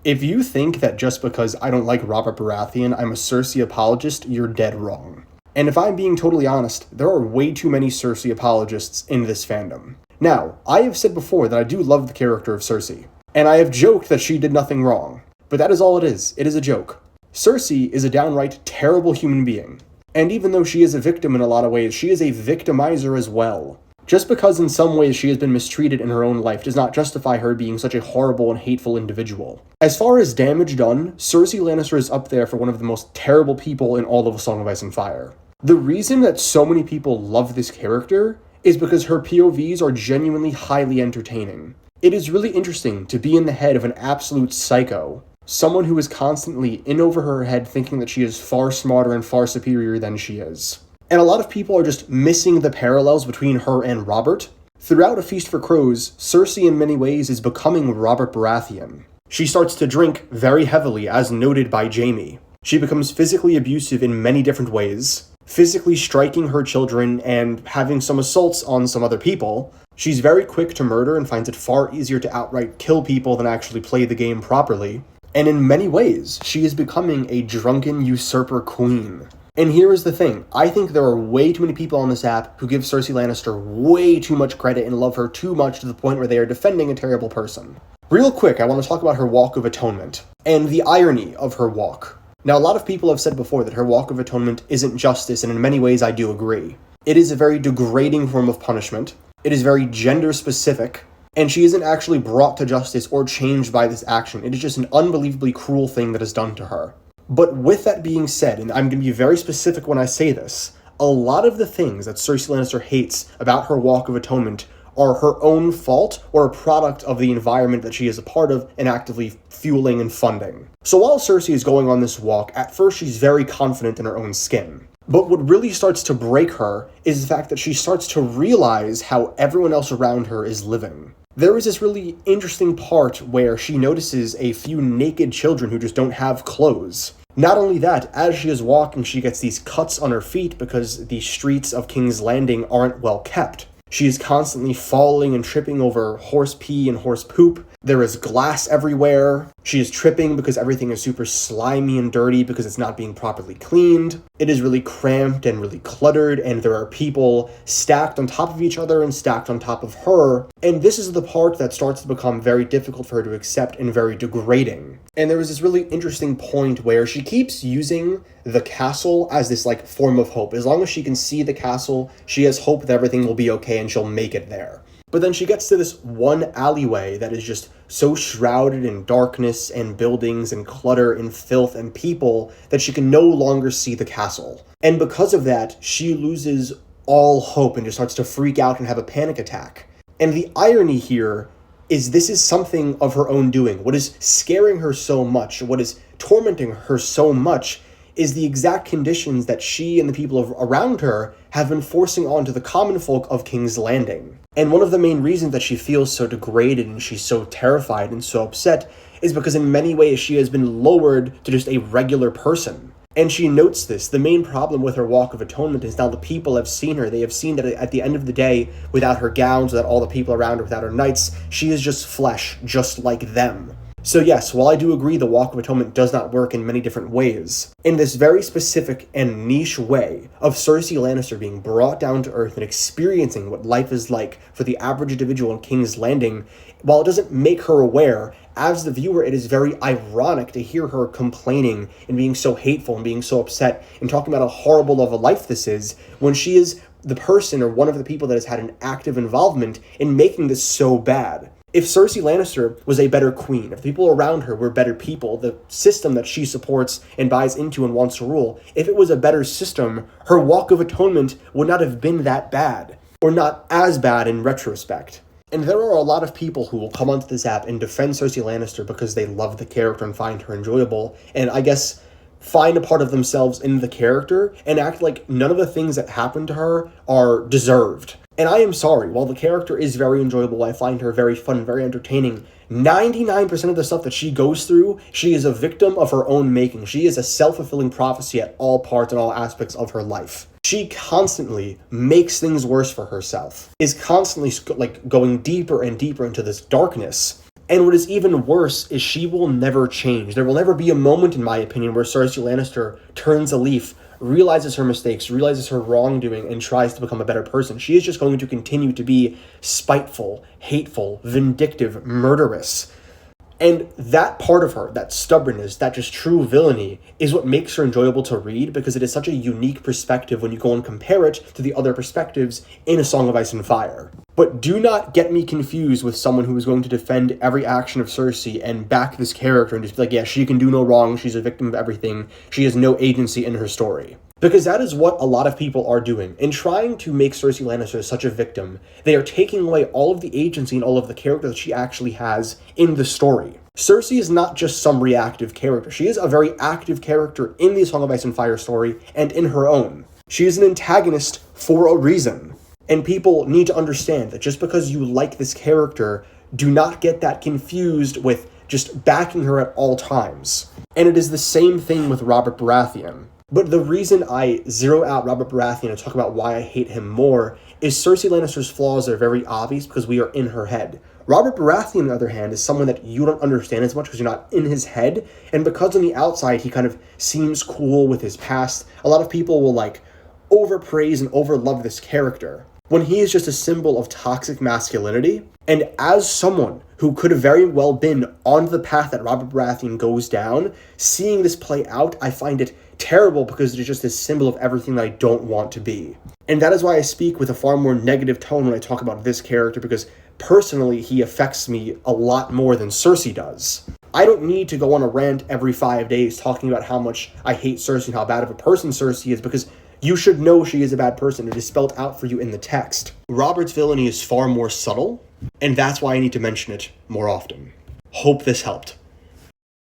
If you think that just because I don't like Robert Baratheon, I'm a Cersei apologist, you're dead wrong. And if I'm being totally honest, there are way too many Cersei apologists in this fandom. Now, I have said before that I do love the character of Cersei, and I have joked that she did nothing wrong, but that is all it is. It is a joke. Cersei is a downright terrible human being, and even though she is a victim in a lot of ways, she is a victimizer as well. Just because in some ways she has been mistreated in her own life does not justify her being such a horrible and hateful individual. As far as damage done, Cersei Lannister is up there for one of the most terrible people in all of A Song of Ice and Fire. The reason that so many people love this character is because her POVs are genuinely highly entertaining. It is really interesting to be in the head of an absolute psycho, someone who is constantly in over her head thinking that she is far smarter and far superior than she is. And a lot of people are just missing the parallels between her and Robert. Throughout A Feast for Crows, Cersei in many ways is becoming Robert Baratheon. She starts to drink very heavily, as noted by Jaime. She becomes physically abusive in many different ways, physically striking her children and having some assaults on some other people. She's very quick to murder and finds it far easier to outright kill people than actually play the game properly. And in many ways, she is becoming a drunken usurper queen. And here is the thing, I think there are way too many people on this app who give Cersei Lannister way too much credit and love her too much to the point where they are defending a terrible person. Real quick, I want to talk about her Walk of Atonement, and the irony of her walk. Now, a lot of people have said before that her Walk of Atonement isn't justice, and in many ways I do agree. It is a very degrading form of punishment, it is very gender-specific, and she isn't actually brought to justice or changed by this action. It is just an unbelievably cruel thing that is done to her. But with that being said, and I'm going to be very specific when I say this, a lot of the things that Cersei Lannister hates about her Walk of Atonement are her own fault or a product of the environment that she is a part of and actively fueling and funding. So while Cersei is going on this walk, at first she's very confident in her own skin. But what really starts to break her is the fact that she starts to realize how everyone else around her is living. There is this really interesting part where she notices a few naked children who just don't have clothes. Not only that, as she is walking, she gets these cuts on her feet because the streets of King's Landing aren't well kept. She is constantly falling and tripping over horse pee and horse poop. There is glass everywhere. She is tripping because everything is super slimy and dirty because it's not being properly cleaned. It is really cramped and really cluttered, and there are people stacked on top of each other and stacked on top of her. And this is the part that starts to become very difficult for her to accept and very degrading. And there is this really interesting point where she keeps using the castle as this form of hope. As long as she can see the castle, she has hope that everything will be okay and she'll make it there. But then she gets to this one alleyway that is just so shrouded in darkness and buildings and clutter and filth and people that she can no longer see the castle. And because of that, she loses all hope and just starts to freak out and have a panic attack. And the irony here is this is something of her own doing. What is scaring her so much, what is tormenting her so much, is the exact conditions that she and the people around her have been forcing onto the common folk of King's Landing. And one of the main reasons that she feels so degraded and she's so terrified and so upset is because in many ways she has been lowered to just a regular person. And she notes this. The main problem with her Walk of Atonement is now the people have seen her. They have seen that at the end of the day, without her gowns, without all the people around her, without her knights, she is just flesh, just like them. So yes, while I do agree the Walk of Atonement does not work in many different ways, in this very specific and niche way of Cersei Lannister being brought down to earth and experiencing what life is like for the average individual in King's Landing, while it doesn't make her aware, as the viewer, it is very ironic to hear her complaining and being so hateful and being so upset and talking about how horrible of a life this is when she is the person or one of the people that has had an active involvement in making this so bad. If Cersei Lannister was a better queen, if the people around her were better people, the system that she supports and buys into and wants to rule, if it was a better system, her Walk of Atonement would not have been that bad, or not as bad in retrospect. And there are a lot of people who will come onto this app and defend Cersei Lannister because they love the character and find her enjoyable, and I guess find a part of themselves in the character and act like none of the things that happen to her are deserved. And I am sorry, while the character is very enjoyable, I find her very fun, very entertaining, 99% of the stuff that she goes through, she is a victim of her own making. She is a self-fulfilling prophecy at all parts and all aspects of her life. She constantly makes things worse for herself, is constantly going deeper and deeper into this darkness. And what is even worse is she will never change. There will never be a moment, in my opinion, where Cersei Lannister turns a leaf, realizes her mistakes, realizes her wrongdoing, and tries to become a better person. She is just going to continue to be spiteful, hateful, vindictive, murderous. And that part of her, that stubbornness, that just true villainy, is what makes her enjoyable to read, because it is such a unique perspective when you go and compare it to the other perspectives in A Song of Ice and Fire. But do not get me confused with someone who is going to defend every action of Cersei and back this character and just be like, yeah, she can do no wrong, she's a victim of everything, she has no agency in her story. Because that is what a lot of people are doing. In trying to make Cersei Lannister such a victim, they are taking away all of the agency and all of the character that she actually has in the story. Cersei is not just some reactive character. She is a very active character in the Song of Ice and Fire story and in her own. She is an antagonist for a reason. And people need to understand that just because you like this character, do not get that confused with just backing her at all times. And it is the same thing with Robert Baratheon. But the reason I zero out Robert Baratheon and talk about why I hate him more is Cersei Lannister's flaws are very obvious because we are in her head. Robert Baratheon, on the other hand, is someone that you don't understand as much because you're not in his head, and because on the outside he kind of seems cool with his past, a lot of people will overpraise and overlove this character, when he is just a symbol of toxic masculinity. And as someone who could have very well been on the path that Robert Baratheon goes down, seeing this play out, I find it terrible because it is just this symbol of everything that I don't want to be. And that is why I speak with a far more negative tone when I talk about this character, because personally he affects me a lot more than Cersei does. I don't need to go on a rant every 5 days talking about how much I hate Cersei and how bad of a person Cersei is, because you should know she is a bad person. It is spelled out for you in the text. Robert's villainy is far more subtle, and that's why I need to mention it more often. Hope this helped.